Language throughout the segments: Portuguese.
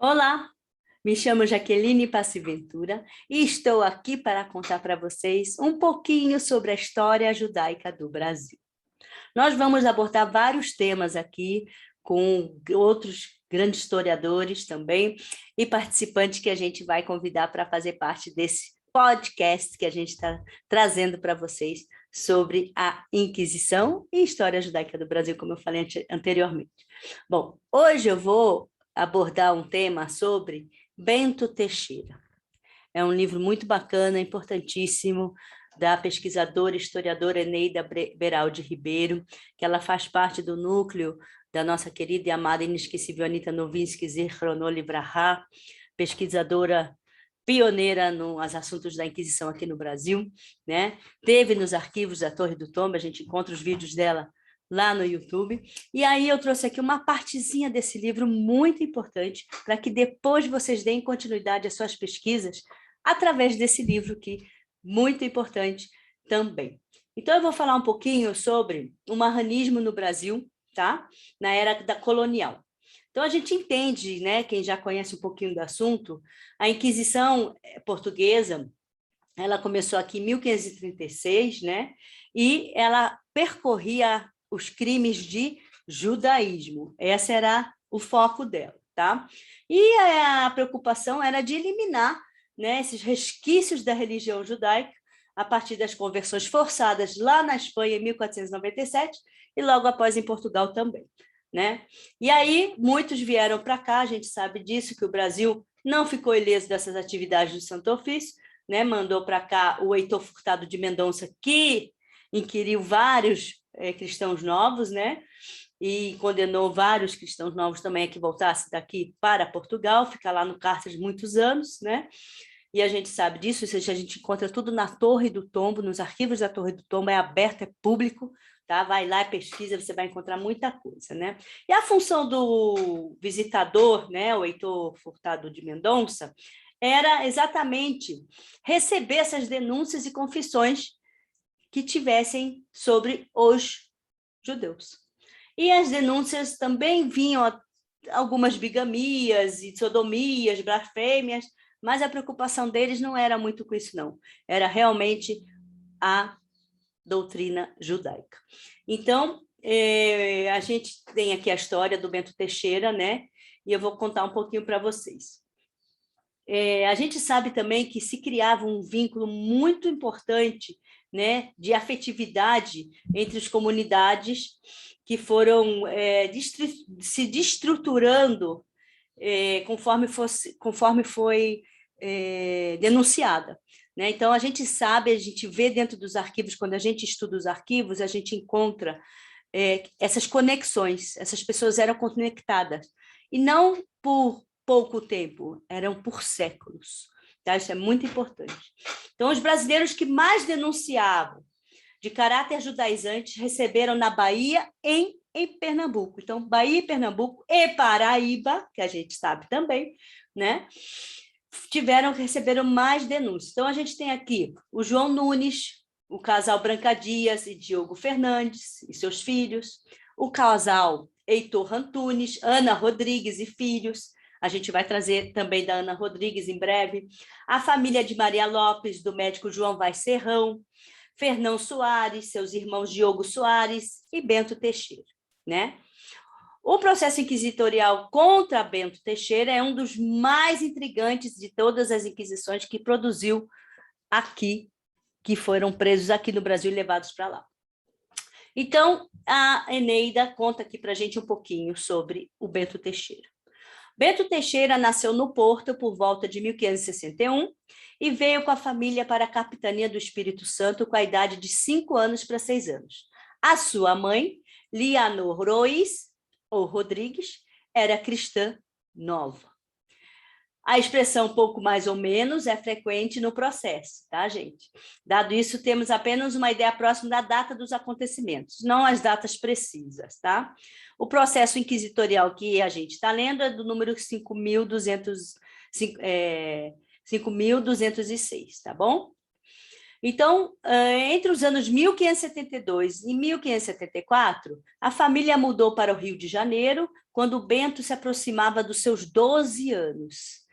Olá, me chamo Jaqueline Passiventura e estou aqui para contar para vocês um pouquinho sobre a história judaica do Brasil. Nós vamos abordar vários temas aqui com outros grandes historiadores também e participantes que a gente vai convidar para fazer parte desse podcast que a gente está trazendo para vocês sobre a Inquisição e história judaica do Brasil, como eu falei anteriormente. Bom, hoje eu vou abordar um tema sobre Bento Teixeira. É um livro muito bacana, importantíssimo, da pesquisadora e historiadora Eneida Beraldi Ribeiro, que ela faz parte do núcleo da nossa querida e amada inesquecível Anita Novinsky Zichrono Livraha, pesquisadora pioneira nos assuntos da Inquisição aqui no Brasil, né? Teve nos arquivos da Torre do Tombo, a gente encontra os vídeos dela lá no YouTube. E aí eu trouxe aqui uma partezinha desse livro muito importante para que depois vocês deem continuidade às suas pesquisas através desse livro que muito importante também. Então eu vou falar um pouquinho sobre o marranismo no Brasil, tá? Na era da colonial. Então a gente entende, né, quem já conhece um pouquinho do assunto, a Inquisição portuguesa, ela começou aqui em 1536, né? E ela percorria os crimes de judaísmo. Esse era o foco dela, tá? E a preocupação era de eliminar, né, esses resquícios da religião judaica a partir das conversões forçadas lá na Espanha em 1497 e logo após em Portugal também, né? E aí muitos vieram para cá, a gente sabe disso, que o Brasil não ficou ileso dessas atividades do Santo Ofício, né? Mandou para cá o Heitor Furtado de Mendonça, que inquiriu vários cristãos novos, né? E condenou vários cristãos novos também a que voltassem daqui para Portugal, ficar lá no cárcere muitos anos, né? E a gente sabe disso, ou seja, a gente encontra tudo na Torre do Tombo, nos arquivos da Torre do Tombo, é aberto, é público, tá? Vai lá e pesquisa, você vai encontrar muita coisa, né? E a função do visitador, né, o Heitor Furtado de Mendonça, era exatamente receber essas denúncias e confissões que tivessem sobre os judeus. E as denúncias também vinham algumas bigamias e sodomias, blasfêmias, mas a preocupação deles não era muito com isso, não. Era realmente a doutrina judaica. Então, a gente tem aqui a história do Bento Teixeira, né? E eu vou contar um pouquinho para vocês. A gente sabe também que se criava um vínculo muito importante, né, de afetividade entre as comunidades que foram se destruturando conforme foi denunciada, né? Então, a gente sabe, a gente vê dentro dos arquivos, quando a gente estuda os arquivos, a gente encontra essas conexões, essas pessoas eram conectadas, e não por pouco tempo, eram por séculos. Tá? Isso é muito importante. Então, os brasileiros que mais denunciavam de caráter judaizante receberam na Bahia em Pernambuco. Então, Bahia, Pernambuco e Paraíba, que a gente sabe também, né? Receberam mais denúncias. Então, a gente tem aqui o João Nunes, o casal Branca Dias e Diogo Fernandes e seus filhos, o casal Heitor Antunes, Ana Rodrigues e filhos. A gente vai trazer também da Ana Rodrigues em breve. A família de Maria Lopes, do médico João Vaz Serrão, Fernão Soares, seus irmãos Diogo Soares e Bento Teixeira, né? O processo inquisitorial contra Bento Teixeira é um dos mais intrigantes de todas as inquisições que produziu aqui, que foram presos aqui no Brasil e levados para lá. Então, a Eneida conta aqui para a gente um pouquinho sobre o Bento Teixeira. Bento Teixeira nasceu no Porto por volta de 1561 e veio com a família para a capitania do Espírito Santo com a idade de 5 anos para 6 anos. A sua mãe, Lianor Rois, ou Rodrigues, era cristã nova. A expressão pouco mais ou menos é frequente no processo, tá, gente? Dado isso, temos apenas uma ideia próxima da data dos acontecimentos, não as datas precisas, tá? O processo inquisitorial que a gente está lendo é do número 5.206, tá bom? Então, entre os anos 1572 e 1574, a família mudou para o Rio de Janeiro, quando Bento se aproximava dos seus 12 anos.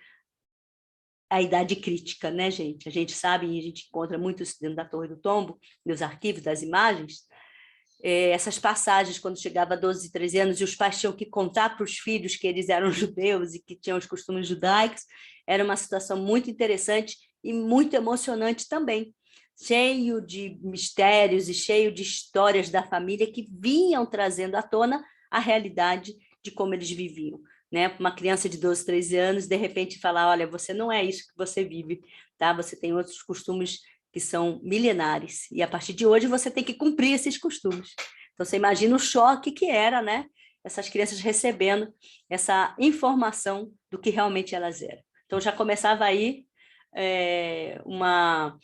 A idade crítica, né, gente? A gente sabe, e a gente encontra muito isso dentro da Torre do Tombo, nos arquivos das imagens, essas passagens, quando chegava a 12, 13 anos, e os pais tinham que contar para os filhos que eles eram judeus e que tinham os costumes judaicos, era uma situação muito interessante e muito emocionante também, cheio de mistérios e cheio de histórias da família que vinham trazendo à tona a realidade de como eles viviam. Né? Uma criança de 12, 13 anos, de repente, falar, olha, você não é isso que você vive, tá? Você tem outros costumes que são milenares, e a partir de hoje você tem que cumprir esses costumes. Então, você imagina o choque que era, né? Essas crianças recebendo essa informação do que realmente elas eram. Então, já começava aí uma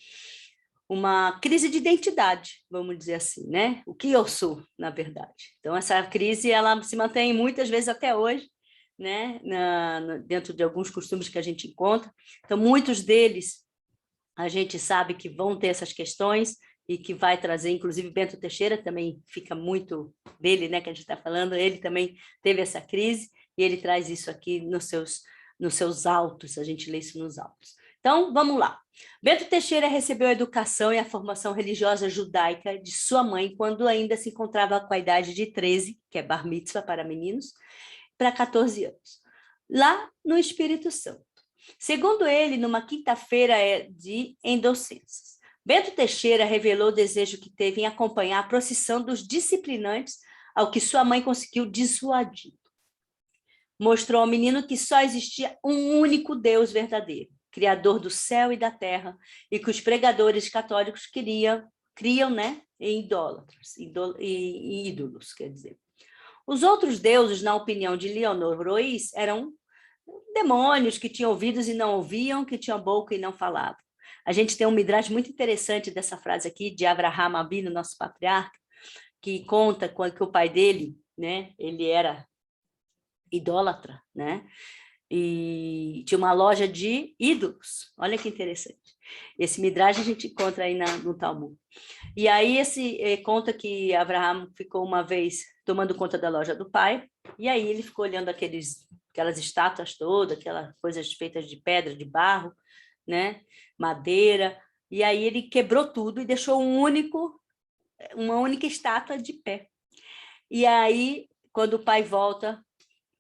crise de identidade, vamos dizer assim, né? O que eu sou, na verdade. Então, essa crise ela se mantém muitas vezes até hoje, né? Dentro de alguns costumes que a gente encontra. Então, muitos deles a gente sabe que vão ter essas questões e que vai trazer, inclusive Bento Teixeira também fica muito dele, né, que a gente está falando, ele também teve essa crise e ele traz isso aqui nos seus autos, a gente lê isso nos autos. Então, vamos lá. Bento Teixeira recebeu a educação e a formação religiosa judaica de sua mãe quando ainda se encontrava com a idade de 13, que é bar mitzvah para meninos, para 14 anos, lá no Espírito Santo. Segundo ele, numa quinta-feira de Endoscensos, Bento Teixeira revelou o desejo que teve em acompanhar a procissão dos disciplinantes, ao que sua mãe conseguiu dissuadir. Mostrou ao menino que só existia um único Deus verdadeiro, criador do céu e da terra, e que os pregadores católicos criam, né, em idólatras, em ídolos, quer dizer. Os outros deuses, na opinião de Leonor Rois, eram demônios que tinham ouvidos e não ouviam, que tinham boca e não falavam. A gente tem um midrash muito interessante dessa frase aqui, de Avraham Avinu, nosso patriarca, que conta que o pai dele, né, ele era idólatra, né, e tinha uma loja de ídolos. Olha que interessante. Esse midrash a gente encontra aí no Talmud. E aí conta que Avraham ficou uma vez tomando conta da loja do pai, e aí ele ficou olhando aquelas estátuas todas, aquelas coisas feitas de pedra, de barro, né, madeira, e aí ele quebrou tudo e deixou uma única estátua de pé. E aí, quando o pai volta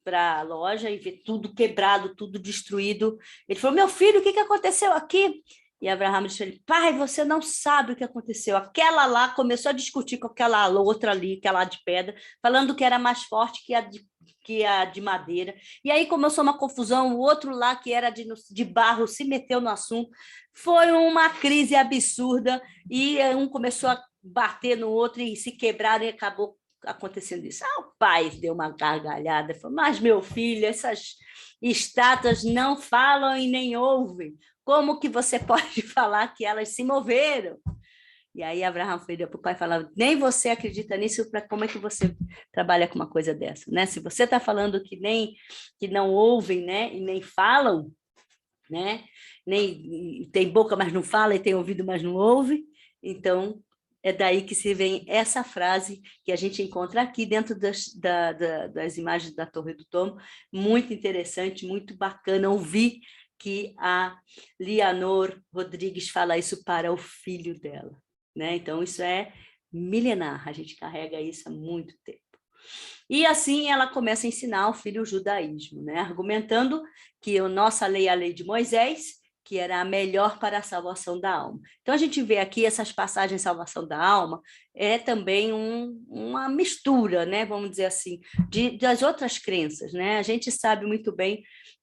para a loja e vê tudo quebrado, tudo destruído, ele falou, meu filho, o que aconteceu aqui? E Abraham disse ele, pai, você não sabe o que aconteceu. Aquela lá começou a discutir com aquela outra ali, aquela de pedra, falando que era mais forte que a de madeira. E aí começou uma confusão, o outro lá, que era de barro, se meteu no assunto. Foi uma crise absurda, e um começou a bater no outro e se quebraram e acabou acontecendo isso. O pai deu uma gargalhada, falou, mas meu filho, essas estátuas não falam e nem ouvem. Como que você pode falar que elas se moveram? E aí Abraham foi para o pai e falava, nem você acredita nisso, como é que você trabalha com uma coisa dessa? Né? Se você está falando que não ouvem, né? E nem falam, né? Nem tem boca, mas não fala, e tem ouvido, mas não ouve, então é daí que se vem essa frase que a gente encontra aqui dentro das imagens da Torre do Tombo, muito interessante, muito bacana ouvir que a Leonor Rodrigues fala isso para o filho dela, né? Então, isso é milenar, a gente carrega isso há muito tempo. E assim ela começa a ensinar ao filho o judaísmo, né? Argumentando que a nossa lei é a lei de Moisés, que era a melhor para a salvação da alma. Então, a gente vê aqui essas passagens de salvação da alma, é também uma mistura, né, vamos dizer assim, das outras crenças, né? A gente sabe muito bem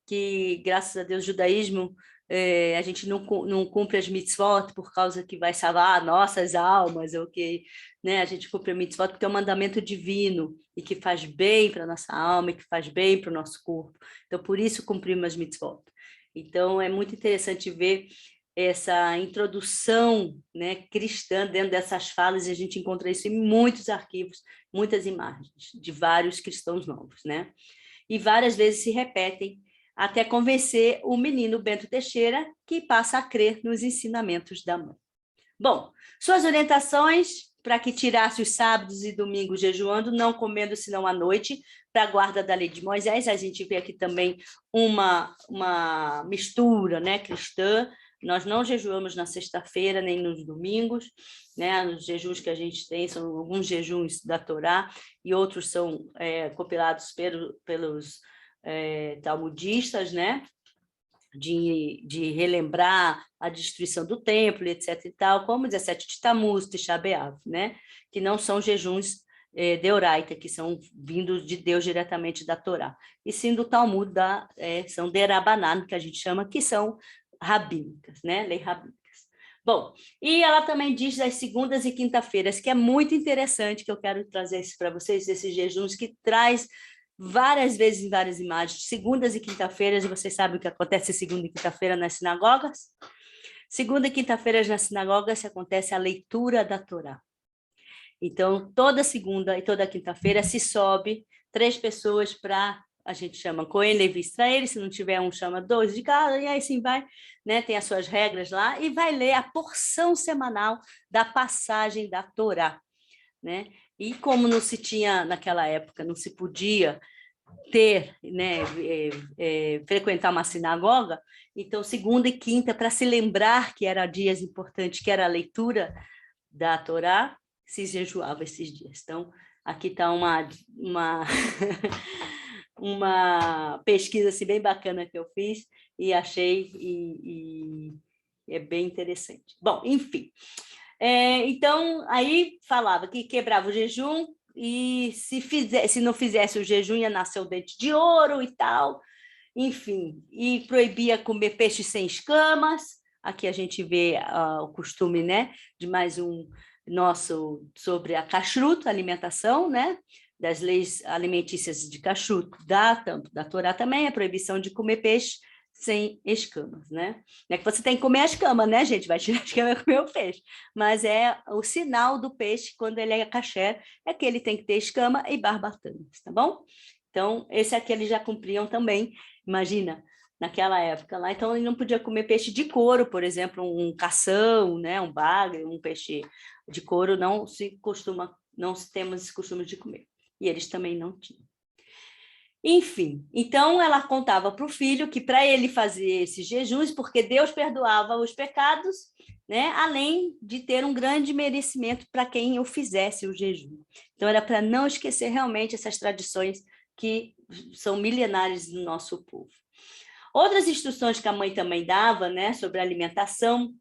que, graças a Deus, o judaísmo, a gente não cumpre as mitzvot por causa que vai salvar nossas almas, ou que, né, a gente cumpre a mitzvot porque é um mandamento divino e que faz bem para a nossa alma e que faz bem para o nosso corpo. Então, por isso cumprimos as mitzvot. Então, é muito interessante ver essa introdução, né, cristã dentro dessas falas, e a gente encontra isso em muitos arquivos, muitas imagens de vários cristãos novos, né? E várias vezes se repetem até convencer o menino Bento Teixeira, que passa a crer nos ensinamentos da mãe. Bom, suas orientações para que tirasse os sábados e domingos jejuando, não comendo senão à noite, para a guarda da lei de Moisés. A gente vê aqui também uma mistura, né, cristã. Nós não jejuamos na sexta-feira nem nos domingos, né? Os jejuns que a gente tem são alguns jejuns da Torá e outros são compilados pelos talmudistas, né? De relembrar a destruição do templo, etc. e tal, como 17 de Tammuz, Tisha B'Av, né? Que não são jejuns deoraita, que são vindos de Deus diretamente da Torá, e sim do Talmud, são derabanan, que a gente chama, que são rabínicas, né? Lei rabínicas. Bom, e ela também diz das segundas e quinta-feiras, que é muito interessante, que eu quero trazer isso para vocês, esses jejuns que traz várias vezes em várias imagens, segundas e quinta-feiras, e vocês sabem o que acontece segunda e quinta-feira nas sinagogas? Segunda e quinta-feiras nas sinagogas acontece a leitura da Torá. Então, toda segunda e toda quinta-feira se sobe 3 pessoas para, a gente chama Cohen, Levi, Israel, se não tiver um, chama 2 de cada, e aí sim vai, né, tem as suas regras lá, e vai ler a porção semanal da passagem da Torá, né? E como não se tinha, naquela época, não se podia ter, né, frequentar uma sinagoga, então segunda e quinta, para se lembrar que eram dias importantes, que era a leitura da Torá, se jejuava esses dias. Então, aqui está uma pesquisa assim, bem bacana que eu fiz e achei e é bem interessante. Bom, enfim. Então, aí falava que quebrava o jejum e se não fizesse o jejum ia nascer o dente de ouro e tal, enfim, e proibia comer peixe sem escamas. Aqui a gente vê o costume, né, de mais um nosso sobre a kashrut, alimentação, né, das leis alimentícias de kashrut, tanto da Torá também, a proibição de comer peixe sem escamas, né? Não é que você tem que comer a escama, né, gente? Vai tirar a escama e comer o peixe. Mas é o sinal do peixe, quando ele é kasher, é que ele tem que ter escama e barbatanas, tá bom? Então, esse aqui eles já cumpriam também, imagina, naquela época lá. Então, ele não podia comer peixe de couro, por exemplo, um cação, né, um bagre, um peixe de couro, não temos esse costume de comer. E eles também não tinham. Enfim, então ela contava para o filho que para ele fazer esses jejuns, porque Deus perdoava os pecados, né? Além de ter um grande merecimento para quem o fizesse o jejum. Então era para não esquecer realmente essas tradições que são milenares do nosso povo. Outras instruções que a mãe também dava, né, sobre a alimentação,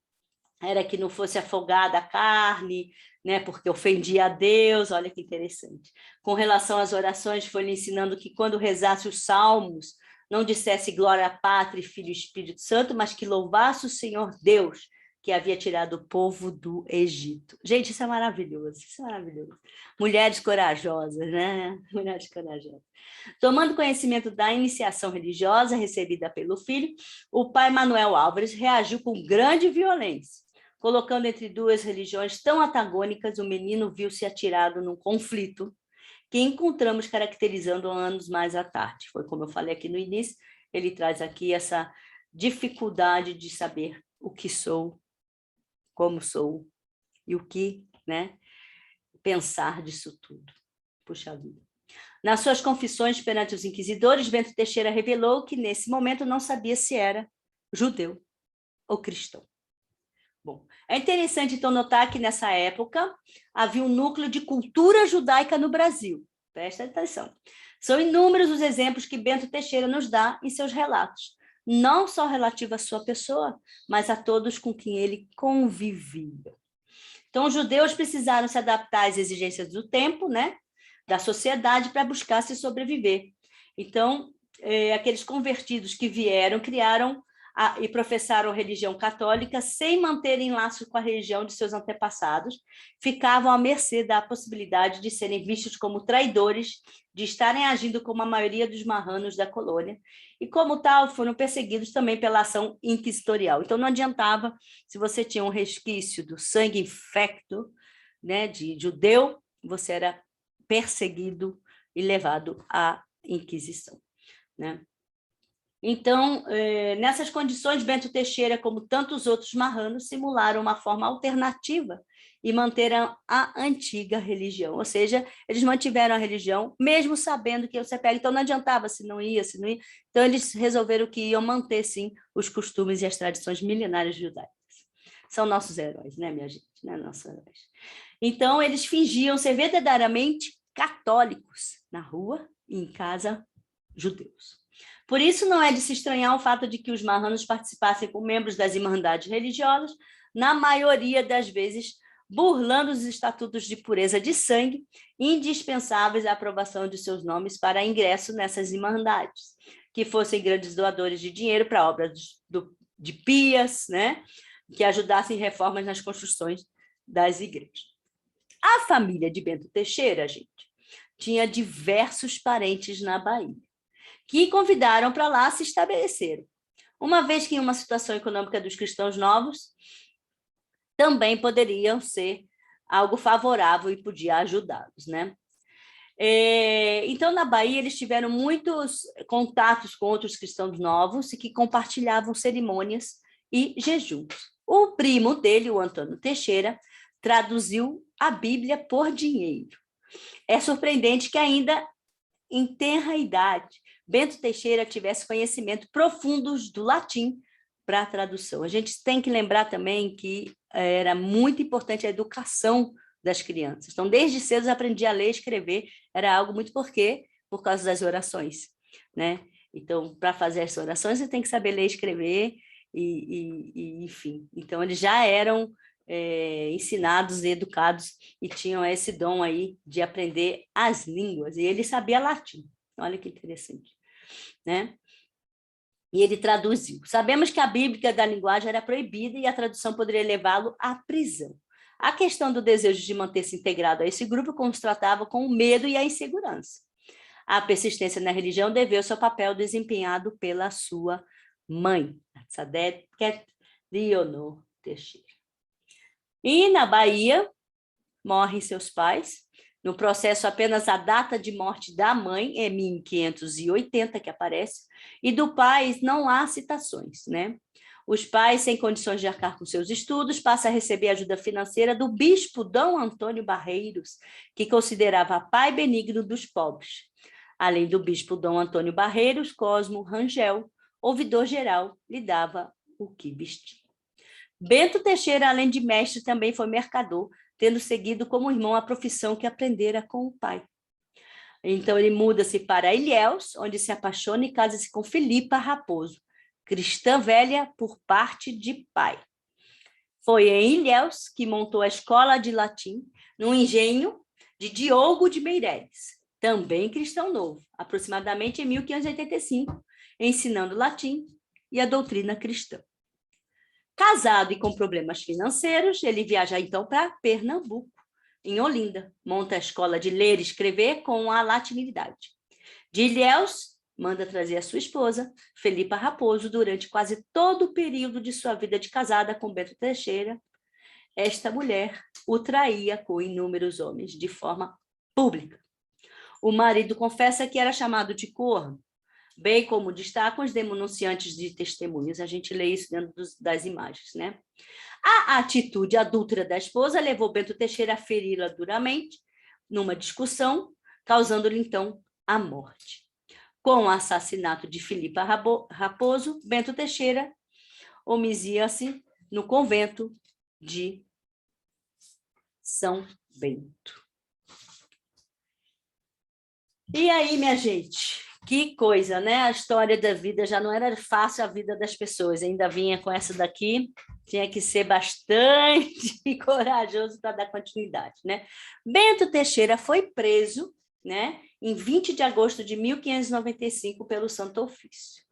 era que não fosse afogada a carne, né, porque ofendia a Deus, olha que interessante. Com relação às orações, foi lhe ensinando que quando rezasse os salmos, não dissesse glória à Pátria, Filho e Espírito Santo, mas que louvasse o Senhor Deus, que havia tirado o povo do Egito. Gente, isso é maravilhoso, isso é maravilhoso. Mulheres corajosas, né? Mulheres corajosas. Tomando conhecimento da iniciação religiosa recebida pelo filho, o pai Manuel Álvares reagiu com grande violência. Colocando entre duas religiões tão antagônicas, o menino viu-se atirado num conflito que encontramos caracterizando anos mais à tarde. Foi como eu falei aqui no início, ele traz aqui essa dificuldade de saber o que sou, como sou e o que, né, pensar disso tudo. Puxa vida. Nas suas confissões perante os inquisidores, Bento Teixeira revelou que, nesse momento, não sabia se era judeu ou cristão. Bom, é interessante, então, notar que, nessa época, havia um núcleo de cultura judaica no Brasil. Presta atenção. São inúmeros os exemplos que Bento Teixeira nos dá em seus relatos, não só relativo à sua pessoa, mas a todos com quem ele convivia. Então, os judeus precisaram se adaptar às exigências do tempo, né, da sociedade, para buscar se sobreviver. Então, aqueles convertidos que vieram, criaram e professaram a religião católica sem manterem laço com a religião de seus antepassados, ficavam à mercê da possibilidade de serem vistos como traidores, de estarem agindo como a maioria dos marranos da colônia, e como tal foram perseguidos também pela ação inquisitorial. Então não adiantava, se você tinha um resquício do sangue infecto, né, de judeu, você era perseguido e levado à Inquisição, né? Então, nessas condições, Bento Teixeira, como tantos outros marranos, simularam uma forma alternativa e manteram a antiga religião. Ou seja, eles mantiveram a religião, mesmo sabendo que ia ser pego. Então, não adiantava se não ia. Então, eles resolveram que iam manter, sim, os costumes e as tradições milenares judaicas. São nossos heróis, né, minha gente? Né? Nossos heróis. Então, eles fingiam ser verdadeiramente católicos na rua e em casa, judeus. Por isso, não é de se estranhar o fato de que os marranos participassem como membros das irmandades religiosas, na maioria das vezes burlando os estatutos de pureza de sangue, indispensáveis à aprovação de seus nomes para ingresso nessas irmandades, que fossem grandes doadores de dinheiro para obras de pias, né? Que ajudassem em reformas nas construções das igrejas. A família de Bento Teixeira, gente, tinha diversos parentes na Bahia, que convidaram para lá se estabelecerem, uma vez que em uma situação econômica dos cristãos novos também poderiam ser algo favorável e podia ajudá-los, né? Então, na Bahia, eles tiveram muitos contatos com outros cristãos novos e que compartilhavam cerimônias e jejuns. O primo dele, o Antônio Teixeira, traduziu a Bíblia por dinheiro. É surpreendente que ainda em tenra idade, Bento Teixeira tivesse conhecimento profundos do latim para a tradução. A gente tem que lembrar também que era muito importante a educação das crianças. Então, desde cedo, eu aprendi a ler e escrever. Era algo muito por causa das orações, né? Então, para fazer as orações, você tem que saber ler e escrever, enfim. Então, eles já eram ensinados e educados e tinham esse dom aí de aprender as línguas. E ele sabia latim. Olha que interessante, né? E ele traduziu. Sabemos que a Bíblia da linguagem era proibida e a tradução poderia levá-lo à prisão. A questão do desejo de manter-se integrado a esse grupo constatava com o medo e a insegurança. A persistência na religião deveu-se ao papel desempenhado pela sua mãe, Tzadek Leonor Teixeira. E na Bahia, morrem seus pais. No processo, apenas a data de morte da mãe é 1580, que aparece, e do pai não há citações, né? Os pais, sem condições de arcar com seus estudos, passam a receber ajuda financeira do bispo Dom Antônio Barreiros, que considerava pai benigno dos pobres. Além do bispo Dom Antônio Barreiros, Cosmo Rangel, ouvidor-geral, lhe dava o que vestir. Bento Teixeira, além de mestre, também foi mercador, tendo seguido como irmão a profissão que aprendera com o pai. Então, ele muda-se para Ilhéus, onde se apaixona e casa-se com Filipa Raposo, cristã velha por parte de pai. Foi em Ilhéus que montou a escola de latim, no engenho de Diogo de Meireles, também cristão novo, aproximadamente em 1585, ensinando latim e a doutrina cristã. Casado e com problemas financeiros, ele viaja então para Pernambuco, em Olinda, monta a escola de ler e escrever com a latinidade. De Ilhéus, manda trazer a sua esposa, Felipa Raposo, durante quase todo o período de sua vida de casada com Bento Teixeira. Esta mulher o traía com inúmeros homens, de forma pública. O marido confessa que era chamado de corno, bem como destacam os denunciantes de testemunhos. A gente lê isso dentro das imagens, né? A atitude adúltera da esposa levou Bento Teixeira a feri-la duramente numa discussão, causando-lhe, então, a morte. Com o assassinato de Filipa Raposo, Bento Teixeira homizia-se no convento de São Bento. E aí, minha gente? Que coisa, né? A história da vida já não era fácil, a vida das pessoas. Ainda vinha com essa daqui, tinha que ser bastante corajoso para dar continuidade, né? Bento Teixeira foi preso, né, em 20 de agosto de 1595 pelo Santo Ofício.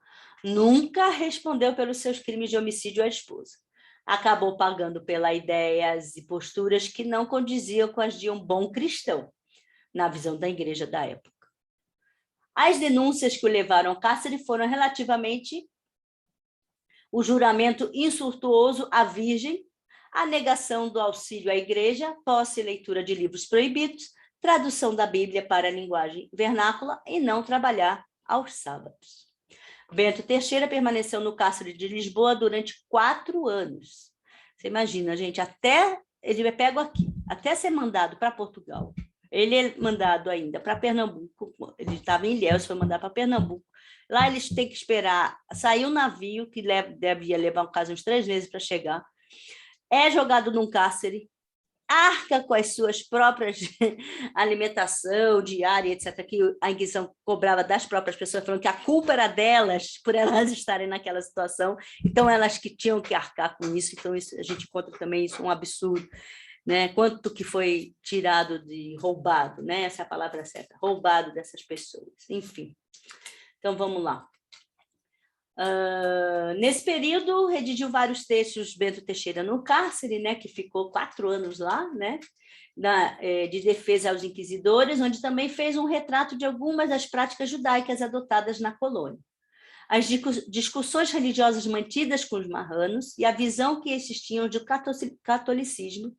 Nunca respondeu pelos seus crimes de homicídio à esposa. Acabou pagando pelas ideias e posturas que não condiziam com as de um bom cristão, na visão da igreja da época. As denúncias que o levaram ao cárcere foram relativamente o juramento insultuoso à Virgem, a negação do auxílio à igreja, posse e leitura de livros proibidos, tradução da Bíblia para a linguagem vernácula e não trabalhar aos sábados. Bento Teixeira permaneceu no cárcere de Lisboa durante 4 anos. Você imagina, gente, até ele pega aqui, até ser mandado para Portugal. Ele é mandado ainda para Pernambuco, ele estava em Ilhéus, foi mandado para Pernambuco. Lá eles têm que esperar sair um navio, que devia levar, no caso, uns 3 meses para chegar. É jogado num cárcere, arca com as suas próprias alimentação diária, etc., que a Inquisição cobrava das próprias pessoas, falando que a culpa era delas, por elas estarem naquela situação, então elas que tinham que arcar com isso, então isso, a gente encontra também isso um absurdo, né? Quanto que foi tirado de roubado, né? Essa é a palavra certa, roubado dessas pessoas, enfim. Então, vamos lá. Nesse período, redigiu vários textos Bento Teixeira no cárcere, né, que ficou 4 anos lá, né, de defesa aos inquisidores, onde também fez um retrato de algumas das práticas judaicas adotadas na colônia. As discussões religiosas mantidas com os marranos e a visão que estes tinham do catolicismo,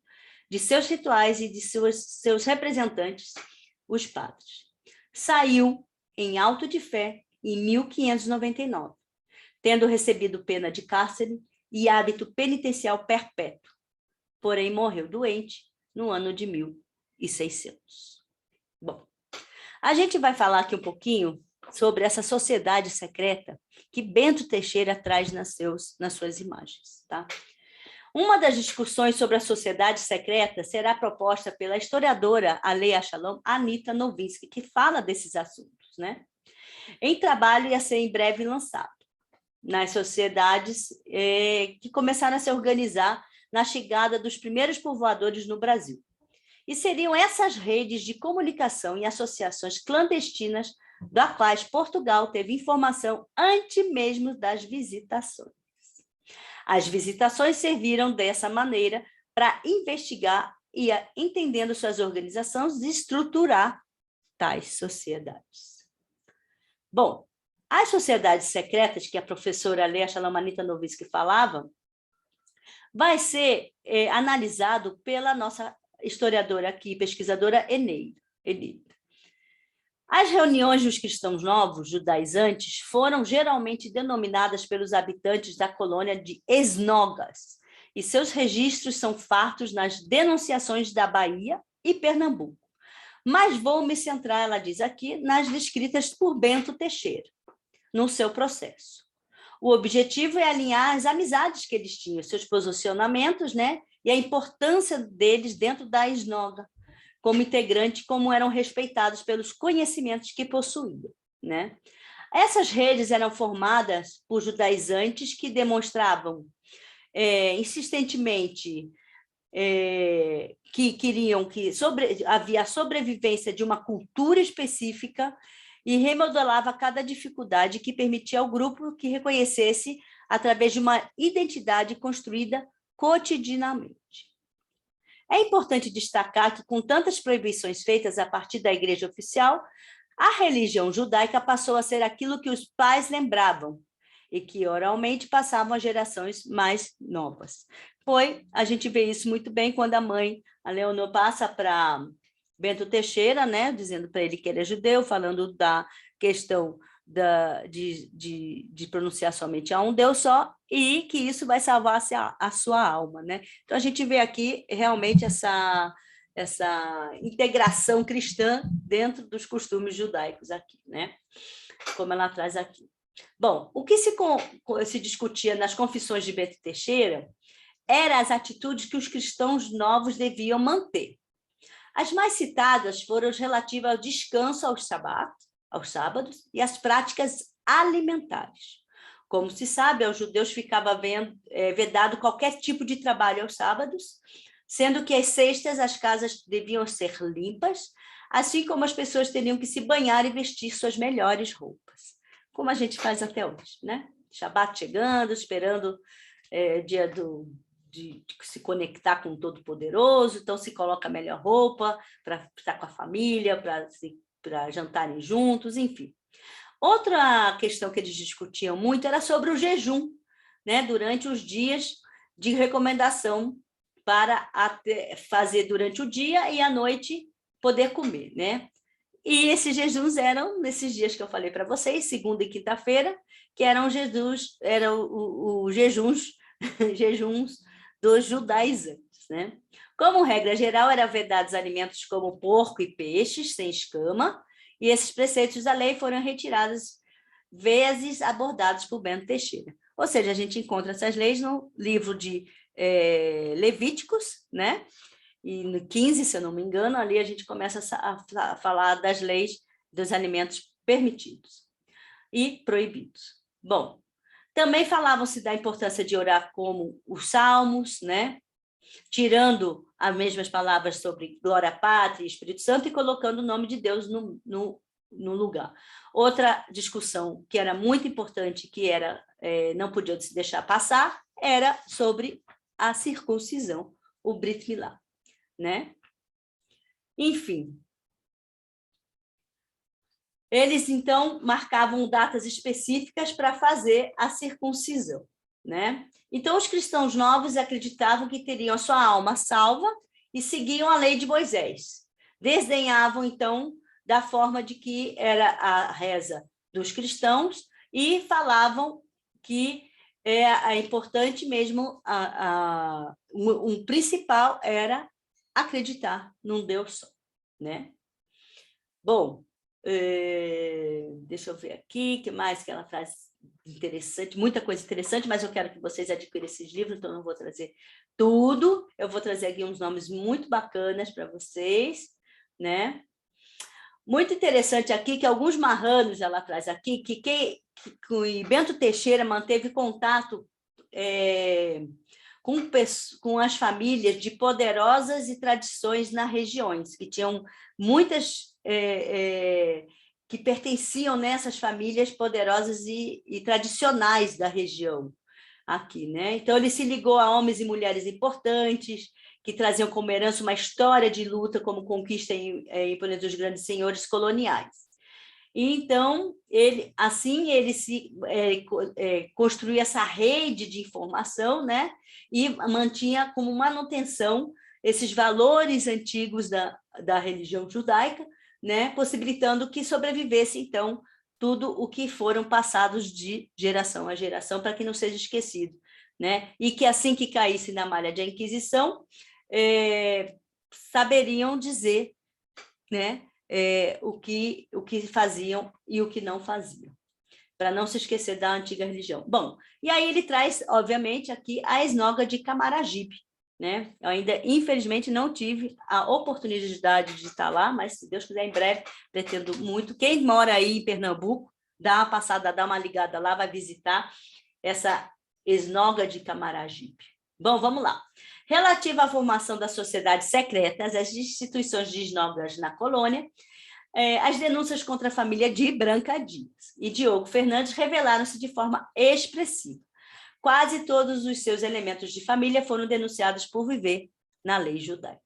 de seus rituais e de seus representantes, os padres. Saiu em auto de fé em 1599. Tendo recebido pena de cárcere e hábito penitencial perpétuo, porém morreu doente no ano de 1600. Bom, a gente vai falar aqui um pouquinho sobre essa sociedade secreta que Bento Teixeira traz nas suas imagens, tá? Uma das discussões sobre a sociedade secreta será proposta pela historiadora Alea Shalom Anita Novinsky, que fala desses assuntos, né? Em trabalho ia ser em breve lançado nas sociedades que começaram a se organizar na chegada dos primeiros povoadores no Brasil. E seriam essas redes de comunicação e associações clandestinas das quais Portugal teve informação antes mesmo das visitações. As visitações serviram dessa maneira para investigar e, entendendo suas organizações, estruturar tais sociedades. Bom, as sociedades secretas, que a professora Alea Shalom Anita Novinsky falava, vai ser analisado pela nossa historiadora aqui, pesquisadora Eneida. As reuniões dos cristãos novos, judaizantes, foram geralmente denominadas pelos habitantes da colônia de esnogas, e seus registros são fartos nas denunciações da Bahia e Pernambuco. Mas vou me centrar, ela diz aqui, nas descritas por Bento Teixeira, no seu processo. O objetivo é alinhar as amizades que eles tinham, seus posicionamentos, né, e a importância deles dentro da esnoga, como integrante, como eram respeitados pelos conhecimentos que possuíam, né? Essas redes eram formadas por judaizantes que demonstravam insistentemente que queriam que havia a sobrevivência de uma cultura específica e remodelava cada dificuldade que permitia ao grupo que reconhecesse através de uma identidade construída cotidianamente. É importante destacar que, com tantas proibições feitas a partir da igreja oficial, a religião judaica passou a ser aquilo que os pais lembravam e que oralmente passavam às gerações mais novas. A gente vê isso muito bem quando a mãe, a Leonor, passa para Bento Teixeira, né, dizendo para ele que ele é judeu, falando da questão de pronunciar somente a um Deus só, e que isso vai salvar a sua alma, né? Então, a gente vê aqui realmente essa integração cristã dentro dos costumes judaicos aqui, né? Como ela traz aqui. Bom, o que se discutia nas confissões de Bento Teixeira eram as atitudes que os cristãos novos deviam manter. As mais citadas foram as relativas ao descanso aos sábados e às práticas alimentares. Como se sabe, aos judeus ficava vedado qualquer tipo de trabalho aos sábados, sendo que às sextas as casas deviam ser limpas, assim como as pessoas teriam que se banhar e vestir suas melhores roupas, como a gente faz até hoje, né? Shabat chegando, esperando dia de se conectar com o Todo-Poderoso, então se coloca a melhor roupa para estar com a família, para jantarem juntos, enfim. Outra questão que eles discutiam muito era sobre o jejum, né, durante os dias de recomendação para fazer durante o dia e à noite poder comer, né? E esses jejuns eram nesses dias que eu falei para vocês, segunda e quinta-feira, que eram o jejuns, jejuns dos judaizantes, né? Como regra geral, eram vedados alimentos como porco e peixes, sem escama, e esses preceitos da lei foram retirados vezes abordados por Bento Teixeira. Ou seja, a gente encontra essas leis no livro de Levíticos, né? E no 15, se eu não me engano, ali a gente começa a falar das leis dos alimentos permitidos e proibidos. Bom, também falavam-se da importância de orar como os salmos, né? Tirando as mesmas palavras sobre glória à pátria e Espírito Santo e colocando o nome de Deus no lugar. Outra discussão que era muito importante, que não podia se deixar passar, era sobre a circuncisão, o Brit Milá, né? Enfim, eles então marcavam datas específicas para fazer a circuncisão, né? Então os cristãos novos acreditavam que teriam a sua alma salva e seguiam a lei de Moisés. Desdenhavam então da forma de que era a reza dos cristãos e falavam que é importante mesmo, um principal era acreditar num Deus só, né? Bom, deixa eu ver aqui, o que mais que ela traz interessante, muita coisa interessante, mas eu quero que vocês adquiram esses livros, então eu não vou trazer tudo, eu vou trazer aqui uns nomes muito bacanas para vocês, né? Muito interessante aqui que alguns marranos ela traz aqui, que Bento Teixeira manteve contato com as famílias de poderosas e tradições nas regiões, que tinham muitas que pertenciam nessas famílias poderosas e tradicionais da região aqui, né? Então ele se ligou a homens e mulheres importantes que traziam como herança uma história de luta como conquista e imponência dos grandes senhores coloniais. E então ele construía essa rede de informação, né? E mantinha como manutenção esses valores antigos da religião judaica, né? Possibilitando que sobrevivesse, então, tudo o que foram passados de geração a geração, para que não seja esquecido, né? E que assim que caísse na malha da Inquisição, saberiam dizer, né? O que faziam e o que não faziam, para não se esquecer da antiga religião. Bom, e aí ele traz, obviamente, aqui a esnoga de Camaragibe, né? Eu ainda, infelizmente, não tive a oportunidade de estar lá, mas, se Deus quiser, em breve, pretendo muito. Quem mora aí em Pernambuco, dá uma passada, dá uma ligada lá, vai visitar essa esnoga de Camaragibe. Bom, vamos lá. Relativa à formação das sociedades secretas, as instituições de esnogas na colônia, as denúncias contra a família de Branca Dias e Diogo Fernandes revelaram-se de forma expressiva. Quase todos os seus elementos de família foram denunciados por viver na lei judaica,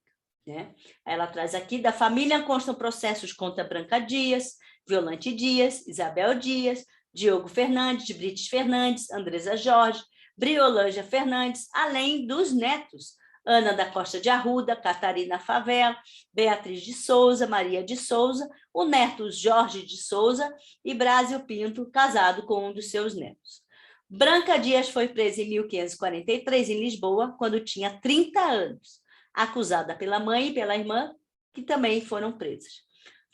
né? Ela traz aqui, da família constam processos contra Branca Dias, Violante Dias, Isabel Dias, Diogo Fernandes, Brites Fernandes, Andresa Jorge, Briolândia Fernandes, além dos netos, Ana da Costa de Arruda, Catarina Favela, Beatriz de Souza, Maria de Souza, o neto Jorge de Souza e Brásio Pinto, casado com um dos seus netos. Branca Dias foi presa em 1543 em Lisboa, quando tinha 30 anos, acusada pela mãe e pela irmã, que também foram presas.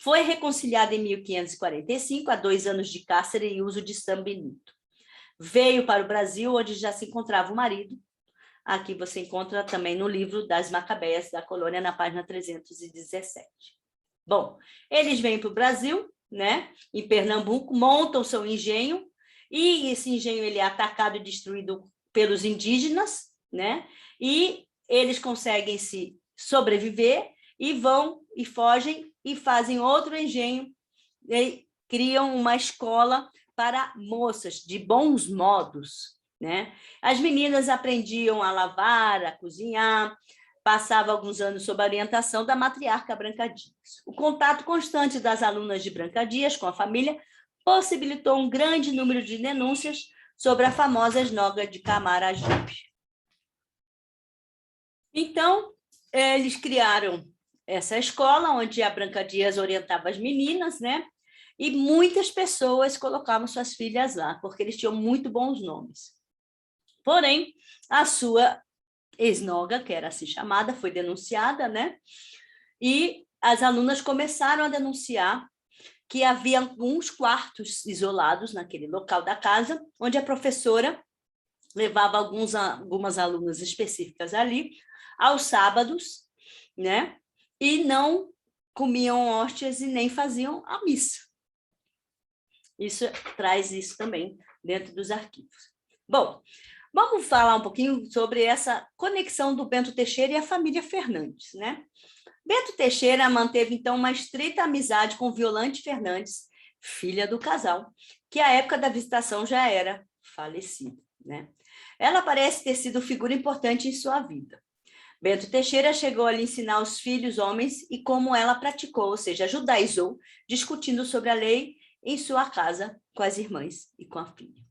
Foi reconciliada em 1545, a 2 anos de cárcere e uso de São Benito. Veio para o Brasil, onde já se encontrava o marido. Aqui você encontra também no livro das Macabeias da Colônia, na página 317. Bom, eles vêm para o Brasil, né? Em Pernambuco, montam seu engenho, e esse engenho ele é atacado e destruído pelos indígenas, né? E eles conseguem se sobreviver e vão e fogem e fazem outro engenho e criam uma escola para moças de bons modos, né? As meninas aprendiam a lavar, a cozinhar, passava alguns anos sob a orientação da matriarca Branca Dias. O contato constante das alunas de Branca Dias com a família possibilitou um grande número de denúncias sobre a famosa esnoga de Camaragibe. Então, eles criaram essa escola, onde a Branca Dias orientava as meninas, né? E muitas pessoas colocavam suas filhas lá, porque eles tinham muito bons nomes. Porém, a sua ex-noga, que era assim chamada, foi denunciada, né? E as alunas começaram a denunciar que havia alguns quartos isolados naquele local da casa, onde a professora levava algumas alunas específicas ali, aos sábados, né? E não comiam hóstias e nem faziam a missa. Isso traz isso também dentro dos arquivos. Bom, vamos falar um pouquinho sobre essa conexão do Bento Teixeira e a família Fernandes, né? Bento Teixeira manteve, então, uma estreita amizade com Violante Fernandes, filha do casal, que à época da visitação já era falecida, né? Ela parece ter sido figura importante em sua vida. Bento Teixeira chegou a lhe ensinar os filhos homens e como ela praticou, ou seja, judaizou, discutindo sobre a lei em sua casa com as irmãs e com a filha.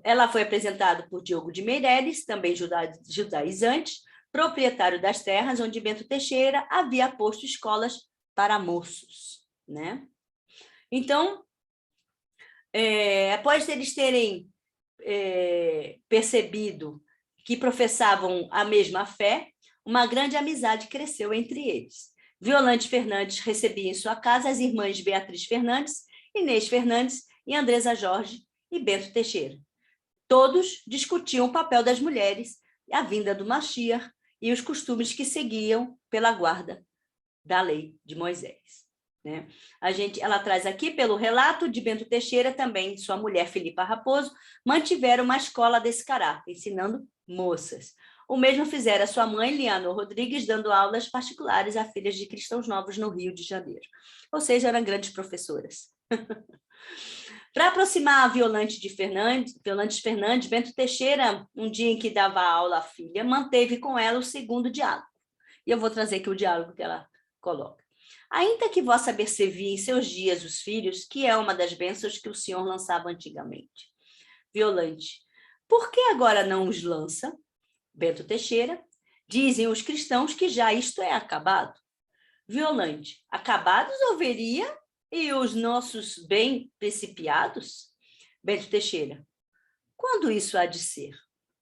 Ela foi apresentada por Diogo de Meireles, também judaizante, proprietário das terras onde Bento Teixeira havia posto escolas para moços, né? Então, após eles terem percebido que professavam a mesma fé, uma grande amizade cresceu entre eles. Violante Fernandes recebia em sua casa as irmãs Beatriz Fernandes, Inês Fernandes e Andresa Jorge e Bento Teixeira. Todos discutiam o papel das mulheres, a vinda do Mashiach e os costumes que seguiam pela guarda da lei de Moisés, né? Ela traz aqui, pelo relato de Bento Teixeira, também sua mulher Filipa Raposo, mantiveram uma escola desse caráter, ensinando moças. O mesmo fizera sua mãe, Liana Rodrigues, dando aulas particulares a filhas de cristãos novos no Rio de Janeiro. Ou seja, eram grandes professoras. Para aproximar a Violante Fernandes, Bento Teixeira, um dia em que dava aula à filha, manteve com ela o segundo diálogo. E eu vou trazer aqui o diálogo que ela coloca. Ainda que vossa mercê via em seus dias os filhos, que é uma das bênçãos que o Senhor lançava antigamente. Violante, por que agora não os lança? Bento Teixeira, dizem os cristãos que já isto é acabado. Violante, acabados haveria e os nossos bem principiados? Bento Teixeira, quando isso há de ser?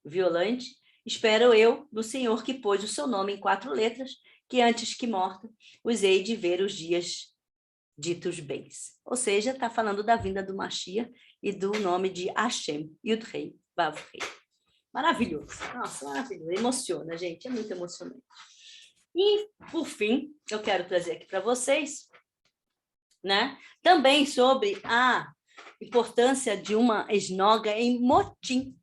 Violante, espero eu no Senhor que pôs o seu nome em 4 letras, que antes que morta, os hei de ver os dias ditos bens. Ou seja, está falando da vinda do Mashiach e do nome de Hashem, Yud-Rei, Vav-Rei. Maravilhoso. Nossa, maravilhoso. Emociona, gente. É muito emocionante. E, por fim, eu quero trazer aqui para vocês, né, também sobre a importância de uma esnoga em motim,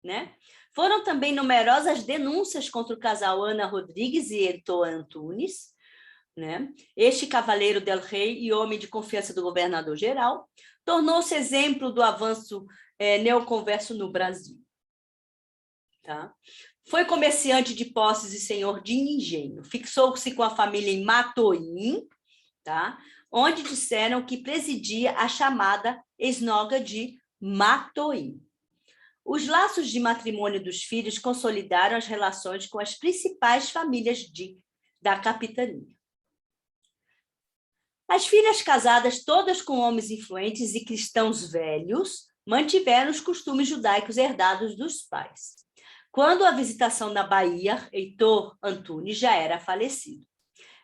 né? Foram também numerosas denúncias contra o casal Ana Rodrigues e Heitor Antunes, né? Este cavaleiro del rei e homem de confiança do governador-geral tornou-se exemplo do avanço neoconverso no Brasil. Tá? Foi comerciante de posses e senhor de engenho. Fixou-se com a família em Matoim, tá? Onde disseram que presidia a chamada esnoga de Matoim. Os laços de matrimônio dos filhos consolidaram as relações com as principais famílias da capitania. As filhas casadas, todas com homens influentes e cristãos velhos, mantiveram os costumes judaicos herdados dos pais. Quando a visitação na Bahia, Heitor Antunes já era falecido.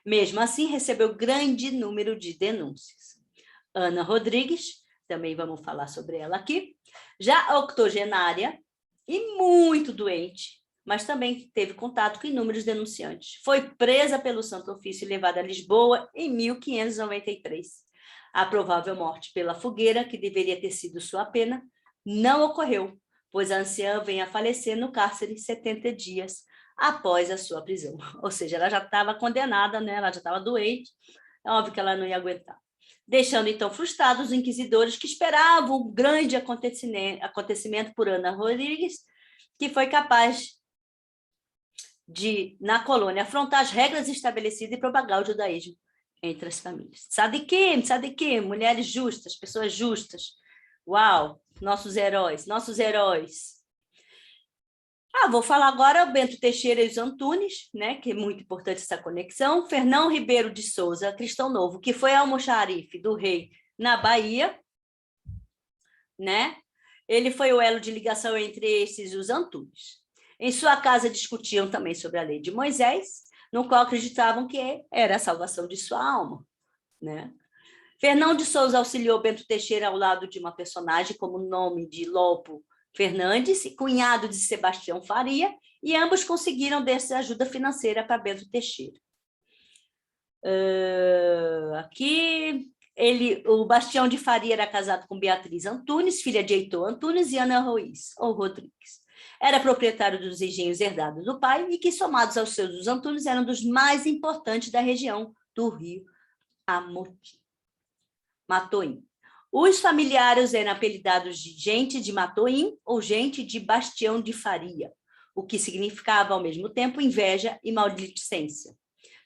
Mesmo assim, recebeu grande número de denúncias. Ana Rodrigues, também vamos falar sobre ela aqui, já octogenária e muito doente, mas também teve contato com inúmeros denunciantes. Foi presa pelo Santo Ofício e levada a Lisboa em 1593. A provável morte pela fogueira, que deveria ter sido sua pena, não ocorreu, pois a anciã vem a falecer no cárcere 70 dias após a sua prisão. Ou seja, ela já estava condenada, né? Ela já estava doente, é óbvio que ela não ia aguentar. Deixando, então, frustrados os inquisidores que esperavam um grande acontecimento por Ana Rodrigues, que foi capaz de, na colônia, afrontar as regras estabelecidas e propagar o judaísmo entre as famílias. Tzadikim, mulheres justas, pessoas justas. Uau, nossos heróis, nossos heróis. Vou falar agora o Bento Teixeira e os Antunes, né, que é muito importante essa conexão. Fernão Ribeiro de Souza, cristão novo, que foi almoxarife do rei na Bahia, né? Ele foi o elo de ligação entre esses e os Antunes. Em sua casa discutiam também sobre a lei de Moisés, no qual acreditavam que era a salvação de sua alma, né? Fernão de Souza auxiliou Bento Teixeira ao lado de uma personagem como o nome de Lopo Fernandes, cunhado de Sebastião Faria, e ambos conseguiram dessa ajuda financeira para Bento Teixeira. Aqui, o Bastião de Faria era casado com Beatriz Antunes, filha de Heitor Antunes e Ana Ruiz, ou Rodrigues. Era proprietário dos engenhos herdados do pai e que, somados aos seus, os Antunes eram dos mais importantes da região do Rio Matoim. Os familiares eram apelidados de gente de Matoim ou gente de Bastião de Faria, o que significava, ao mesmo tempo, inveja e maldicência.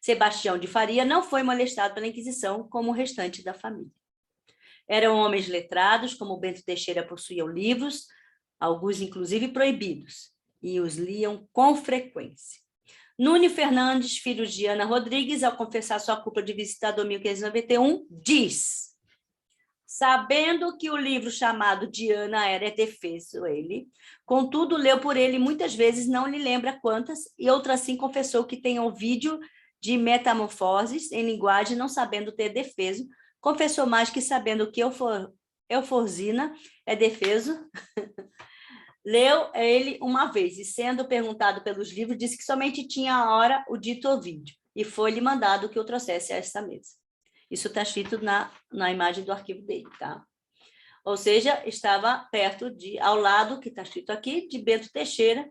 Sebastião de Faria não foi molestado pela Inquisição, como o restante da família. Eram homens letrados, como Bento Teixeira possuíam livros, alguns inclusive proibidos, e os liam com frequência. Nuno Fernandes, filho de Ana Rodrigues, ao confessar sua culpa de visitador 1591, diz: sabendo que o livro chamado Diana era defeso ele, contudo, leu por ele muitas vezes, não lhe lembra quantas, e outra assim confessou que tem vídeo de metamorfoses em linguagem, não sabendo ter defeso, confessou mais que sabendo que euforzina é defeso. Leu ele uma vez, e sendo perguntado pelos livros, disse que somente tinha a hora o dito vídeo, e foi-lhe mandado que o trouxesse a esta mesa. Isso está escrito na imagem do arquivo dele, tá? Ou seja, estava perto ao lado, que está escrito aqui, de Bento Teixeira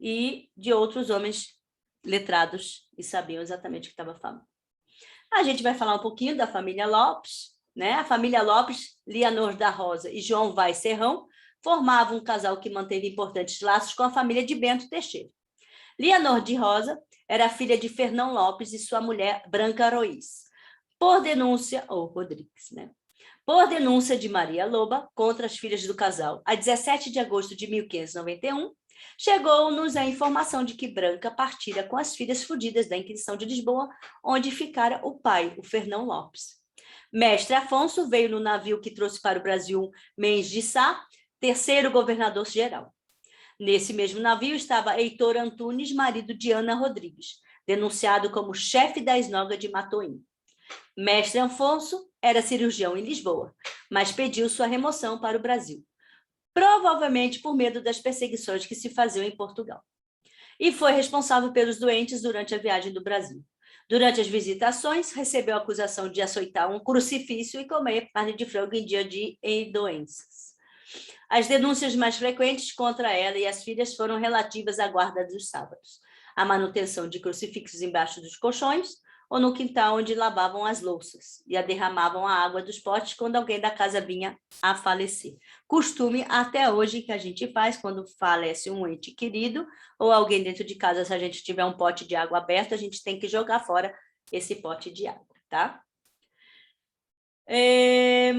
e de outros homens letrados e sabiam exatamente o que estava falando. A gente vai falar um pouquinho da família Lopes, né? A família Lopes, Leonor da Rosa e João Vaz Serrão, formavam um casal que manteve importantes laços com a família de Bento Teixeira. Leonor de Rosa era filha de Fernão Lopes e sua mulher Branca Roís, por denúncia, ou Rodrigues, né? Por denúncia de Maria Loba contra as filhas do casal, a 17 de agosto de 1591, chegou-nos a informação de que Branca partira com as filhas fugidas da Inquisição de Lisboa, onde ficara o pai, o Fernão Lopes. Mestre Afonso veio no navio que trouxe para o Brasil Mendes de Sá, terceiro governador-geral. Nesse mesmo navio estava Heitor Antunes, marido de Ana Rodrigues, denunciado como chefe da esnoga de Matoim. Mestre Afonso era cirurgião em Lisboa, mas pediu sua remoção para o Brasil, provavelmente por medo das perseguições que se faziam em Portugal. E foi responsável pelos doentes durante a viagem do Brasil. Durante as visitações, recebeu a acusação de açoitar um crucifixo e comer carne de frango em dia de doenças. As denúncias mais frequentes contra ela e as filhas foram relativas à guarda dos sábados, à manutenção de crucifixos embaixo dos colchões, ou no quintal onde lavavam as louças e a derramavam a água dos potes quando alguém da casa vinha a falecer. Costume até hoje que a gente faz quando falece um ente querido ou alguém dentro de casa, se a gente tiver um pote de água aberto, a gente tem que jogar fora esse pote de água, tá?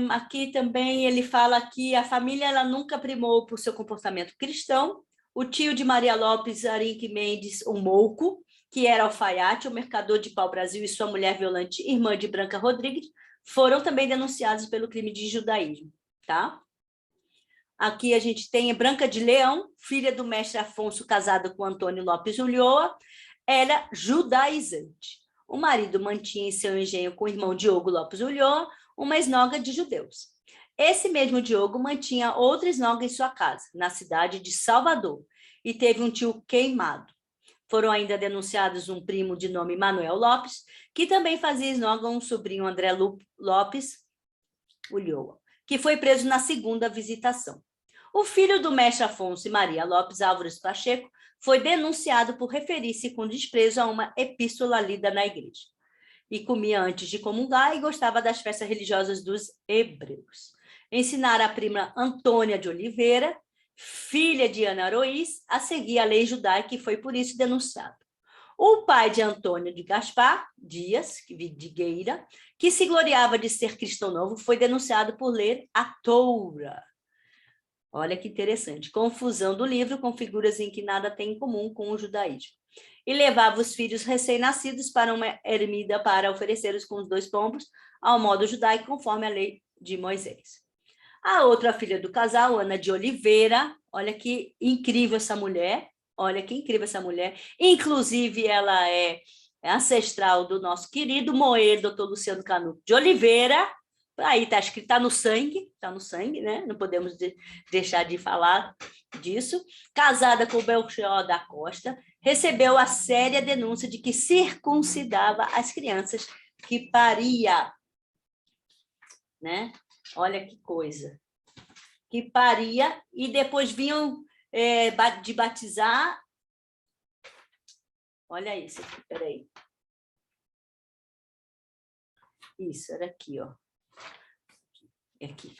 Aqui também ele fala que a família ela nunca primou por seu comportamento cristão. O tio de Maria Lopes, Arinque Mendes, o Mouco, que era alfaiate, o mercador de pau-brasil, e sua mulher Violante, irmã de Branca Rodrigues, foram também denunciados pelo crime de judaísmo, tá? Aqui a gente tem Branca de Leão, filha do mestre Afonso, casada com Antônio Lopes Ulloa, era judaizante. O marido mantinha em seu engenho com o irmão Diogo Lopes Ulloa uma esnoga de judeus. Esse mesmo Diogo mantinha outra esnoga em sua casa, na cidade de Salvador, e teve um tio queimado. Foram ainda denunciados um primo de nome Manuel Lopes, que também fazia esnoga um sobrinho André Lopes Ulloa, que foi preso na segunda visitação. O filho do mestre Afonso e Maria Lopes Álvares Pacheco foi denunciado por referir-se com desprezo a uma epístola lida na igreja. E comia antes de comungar e gostava das festas religiosas dos hebreus. Ensinara a prima Antônia de Oliveira, filha de Ana Roís, a seguir a lei judaica e foi por isso denunciado. O pai de Antônio de Gaspar Dias, de Gueira, que se gloriava de ser cristão novo, foi denunciado por ler a Toura. Olha que interessante. Confusão do livro com figuras em que nada tem em comum com o judaísmo. E levava os filhos recém-nascidos para uma ermida para oferecer-os com os 2 pombos, ao modo judaico, conforme a lei de Moisés. A outra filha do casal, Ana de Oliveira, olha que incrível essa mulher, olha que incrível essa mulher. Inclusive, ela é ancestral do nosso querido Moer, doutor Luciano Canuto de Oliveira. Aí está escrito, está no sangue, né? Não podemos deixar de falar disso. Casada com Belchior da Costa, recebeu a séria denúncia de que circuncidava as crianças que paria, né? Olha que coisa. Que paria e depois vinham de batizar. Olha isso aqui, peraí. Isso, era aqui, ó. Aqui.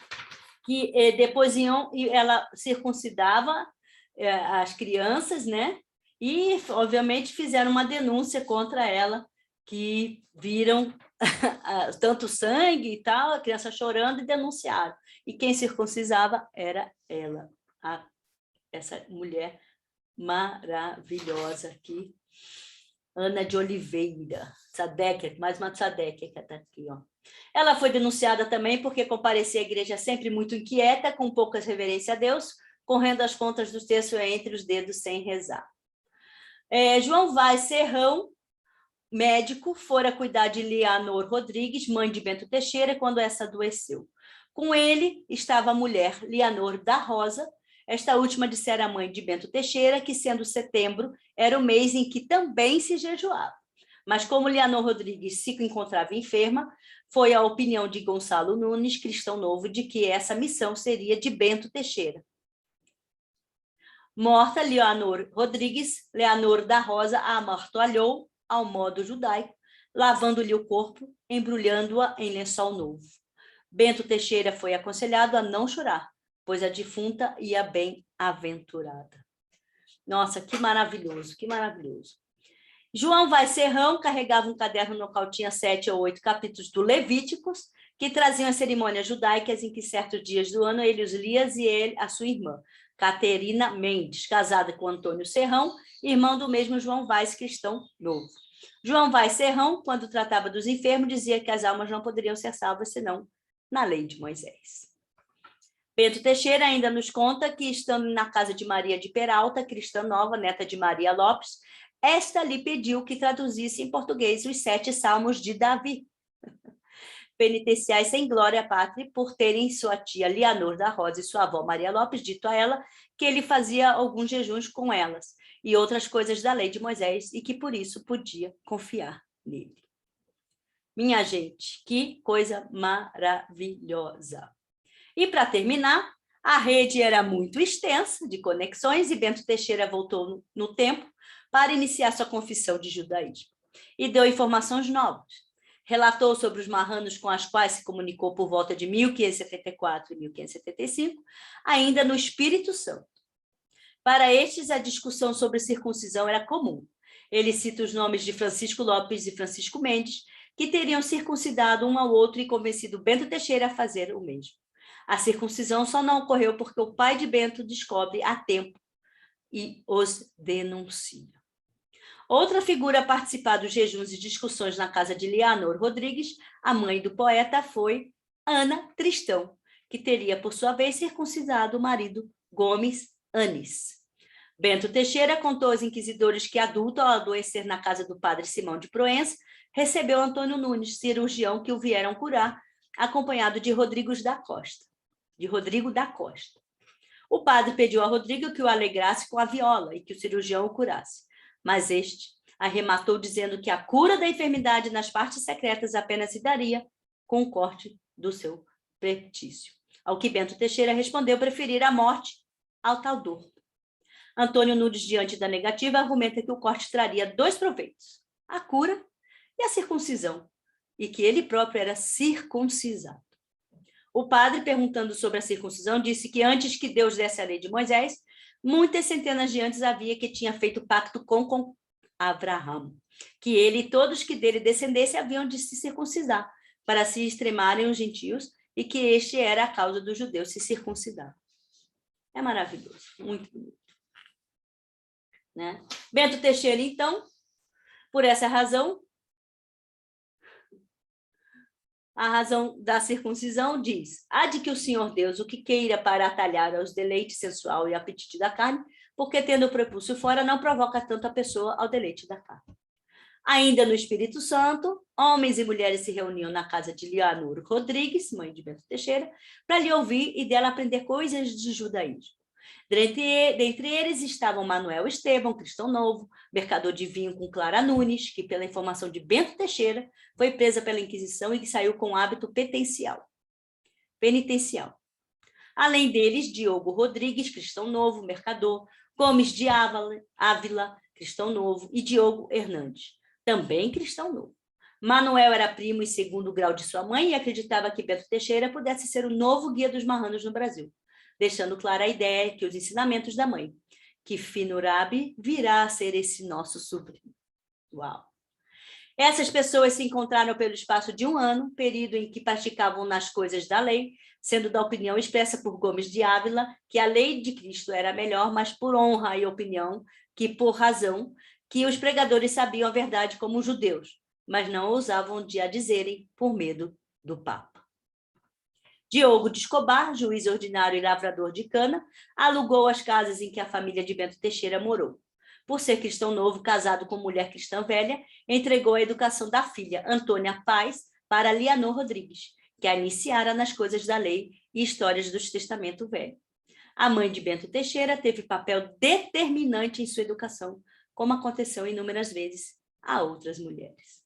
Que depois iam, e ela circuncidava as crianças, né? E, obviamente, fizeram uma denúncia contra ela, que viram tanto sangue e tal, a criança chorando, e denunciaram. E quem circuncisava era ela, essa mulher maravilhosa aqui, Ana de Oliveira, Tzadek, mais uma Tzadek que está aqui, ó. Ela foi denunciada também porque comparecia à igreja sempre muito inquieta, com poucas reverência a Deus, correndo as contas dos textos entre os dedos sem rezar. João Vaz Serrão, médico, fora cuidar de Leonor Rodrigues, mãe de Bento Teixeira, quando essa adoeceu. Com ele estava a mulher Leonor da Rosa, esta última dissera a mãe de Bento Teixeira que, sendo setembro, era o mês em que também se jejuava. Mas como Leonor Rodrigues se encontrava enferma, foi a opinião de Gonçalo Nunes, cristão novo, de que essa missão seria de Bento Teixeira. Morta Leonor Rodrigues, Leonor da Rosa a amortalhou ao modo judaico, lavando-lhe o corpo, embrulhando-a em lençol novo. Bento Teixeira foi aconselhado a não chorar, pois a defunta ia bem-aventurada. Nossa, que maravilhoso, que maravilhoso. João Vaz Serrão carregava um caderno no qual tinha 7 ou 8 capítulos do Levíticos, que traziam as cerimônias judaicas em que certos dias do ano ele os lia e ele, a sua irmã, Caterina Mendes, casada com Antônio Serrão, irmão do mesmo João Vaz, cristão novo. João Vaz Serrão, quando tratava dos enfermos, dizia que as almas não poderiam ser salvas senão na lei de Moisés. Bento Teixeira ainda nos conta que, estando na casa de Maria de Peralta, cristã nova, neta de Maria Lopes, esta lhe pediu que traduzisse em português os 7 salmos de Davi, penitenciais sem glória à pátria, por terem sua tia Leonor da Rosa e sua avó Maria Lopes dito a ela que ele fazia alguns jejuns com elas e outras coisas da lei de Moisés e que por isso podia confiar nele. Minha gente, que coisa maravilhosa! E para terminar, a rede era muito extensa de conexões e Bento Teixeira voltou no tempo para iniciar sua confissão de judaísmo e deu informações novas. Relatou sobre os marranos com as quais se comunicou por volta de 1574 e 1575, ainda no Espírito Santo. Para estes, a discussão sobre circuncisão era comum. Ele cita os nomes de Francisco Lopes e Francisco Mendes, que teriam circuncidado um ao outro e convencido Bento Teixeira a fazer o mesmo. A circuncisão só não ocorreu porque o pai de Bento descobre a tempo e os denuncia. Outra figura a participar dos jejuns e discussões na casa de Leonor Rodrigues, a mãe do poeta, foi Ana Tristão, que teria, por sua vez, circuncidado o marido Gomes Anis. Bento Teixeira contou aos inquisidores que, adulto, ao adoecer na casa do padre Simão de Proença, recebeu Antônio Nunes, cirurgião que o vieram curar, acompanhado de Rodrigo da Costa. O padre pediu a Rodrigo que o alegrasse com a viola e que o cirurgião o curasse. Mas este arrematou dizendo que a cura da enfermidade nas partes secretas apenas se daria com o corte do seu pretício. Ao que Bento Teixeira respondeu preferir a morte ao tal dor. Antônio Nunes, diante da negativa, argumenta que o corte traria 2 proveitos, a cura e a circuncisão, e que ele próprio era circuncisado. O padre, perguntando sobre a circuncisão, disse que antes que Deus desse a lei de Moisés, muitas centenas de antes havia que tinha feito pacto com Abraão, que ele e todos que dele descendessem haviam de se circuncidar, para se extremarem os gentios, e que este era a causa dos judeus se circuncidar. É maravilhoso, muito bonito. Né? Bento Teixeira, então, por essa razão, a razão da circuncisão diz: há de que o Senhor Deus o que queira para atalhar aos deleites sensual e apetite da carne, porque tendo o prepúcio fora, não provoca tanto a pessoa ao deleite da carne. Ainda no Espírito Santo, homens e mulheres se reuniam na casa de Leonor Rodrigues, mãe de Bento Teixeira, para lhe ouvir e dela aprender coisas de judaísmo. Dentre eles estavam Manuel Estevão, cristão novo, mercador de vinho com Clara Nunes, que, pela informação de Bento Teixeira, foi presa pela Inquisição e que saiu com hábito penitencial. Além deles, Diogo Rodrigues, cristão novo, mercador, Gomes de Ávila, cristão novo, e Diogo Hernandes, também cristão novo. Manuel era primo e segundo grau de sua mãe e acreditava que Bento Teixeira pudesse ser o novo guia dos marranos no Brasil, deixando clara a ideia que os ensinamentos da mãe, que Finurabi virá a ser esse nosso sobrinho. Uau! Essas pessoas se encontraram pelo espaço de 1 ano, período em que praticavam nas coisas da lei, sendo da opinião expressa por Gomes de Ávila que a lei de Cristo era melhor, mas por honra e opinião, que por razão, que os pregadores sabiam a verdade como os judeus, mas não ousavam de a dizerem por medo do Papa. Diogo de Escobar, juiz ordinário e lavrador de cana, alugou as casas em que a família de Bento Teixeira morou. Por ser cristão novo, casado com mulher cristã velha, entregou a educação da filha, Antônia Paz, para Leonor Rodrigues, que a iniciara nas coisas da lei e histórias do Testamento Velho. A mãe de Bento Teixeira teve papel determinante em sua educação, como aconteceu inúmeras vezes a outras mulheres.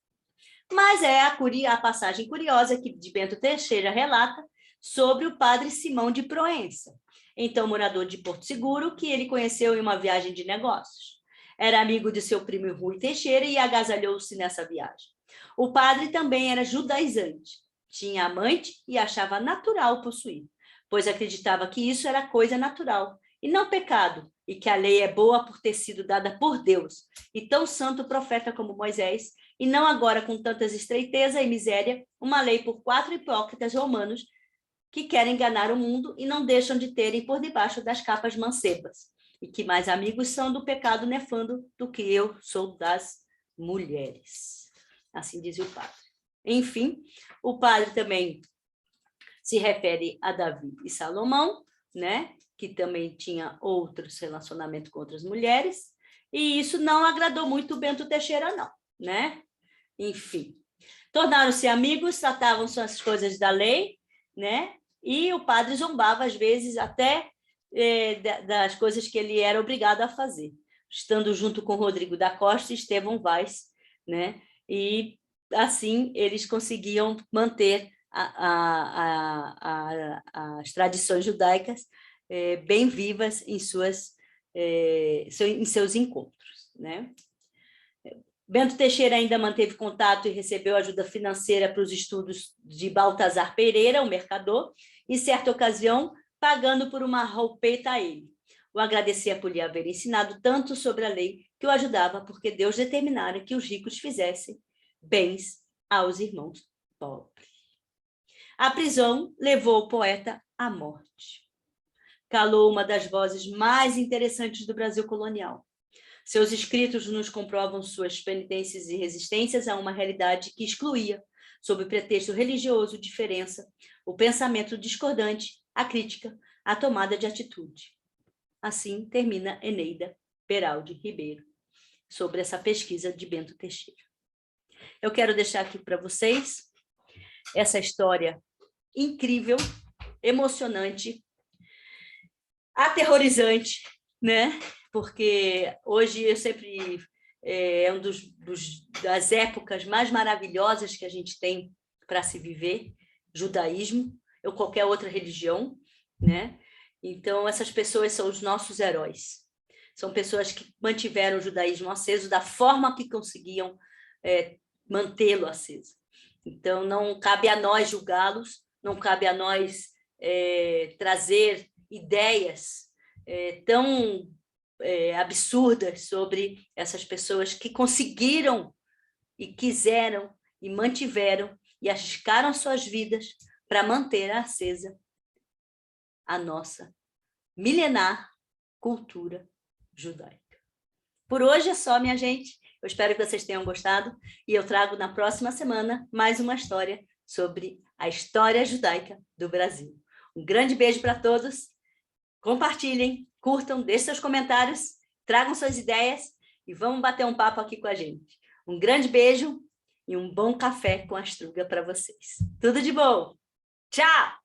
Mas é a passagem curiosa que de Bento Teixeira relata sobre o padre Simão de Proença, então morador de Porto Seguro, que ele conheceu em uma viagem de negócios. Era amigo de seu primo Rui Teixeira e agasalhou-se nessa viagem. O padre também era judaizante, tinha amante e achava natural possuir, pois acreditava que isso era coisa natural e não pecado, e que a lei é boa por ter sido dada por Deus, e tão santo profeta como Moisés, e não agora com tantas estreiteza e miséria, uma lei por 4 hipócritas romanos que querem enganar o mundo e não deixam de terem por debaixo das capas mancebas, e que mais amigos são do pecado nefando do que eu sou das mulheres. Assim diz o padre. Enfim, o padre também se refere a Davi e Salomão, né, que também tinha outros relacionamentos com outras mulheres, e isso não agradou muito o Bento Teixeira, não, né? Enfim, tornaram-se amigos, tratavam as coisas da lei, né? E o padre zombava, às vezes, até das coisas que ele era obrigado a fazer, estando junto com Rodrigo da Costa e Estevão Vaz, né? E, assim, eles conseguiam manter as tradições judaicas bem vivas em seus encontros, né? Bento Teixeira ainda manteve contato e recebeu ajuda financeira para os estudos de Baltazar Pereira, o mercador, em certa ocasião, pagando por uma roupeta a ele. O agradecia por lhe haver ensinado tanto sobre a lei que o ajudava, porque Deus determinara que os ricos fizessem bens aos irmãos pobres. A prisão levou o poeta à morte. Calou uma das vozes mais interessantes do Brasil colonial. Seus escritos nos comprovam suas penitências e resistências a uma realidade que excluía, sob pretexto religioso, diferença, o pensamento discordante, a crítica, a tomada de atitude. Assim termina Eneida Beraldi Ribeiro, sobre essa pesquisa de Bento Teixeira. Eu quero deixar aqui para vocês essa história incrível, emocionante, aterrorizante, né? Porque hoje eu sempre é uma das épocas mais maravilhosas que a gente tem para se viver, judaísmo ou qualquer outra religião, né? Então, essas pessoas são os nossos heróis. São pessoas que mantiveram o judaísmo aceso da forma que conseguiam mantê-lo aceso. Então, não cabe a nós julgá-los, não cabe a nós trazer ideias tão absurdas sobre essas pessoas que conseguiram e quiseram e mantiveram e arriscaram suas vidas para manter acesa a nossa milenar cultura judaica. Por hoje é só, minha gente. Eu espero que vocês tenham gostado e eu trago na próxima semana mais uma história sobre a história judaica do Brasil. Um grande beijo para todos. Compartilhem, curtam, deixem seus comentários, tragam suas ideias e vamos bater um papo aqui com a gente. Um grande beijo e um bom café com a Struga para vocês. Tudo de bom! Tchau!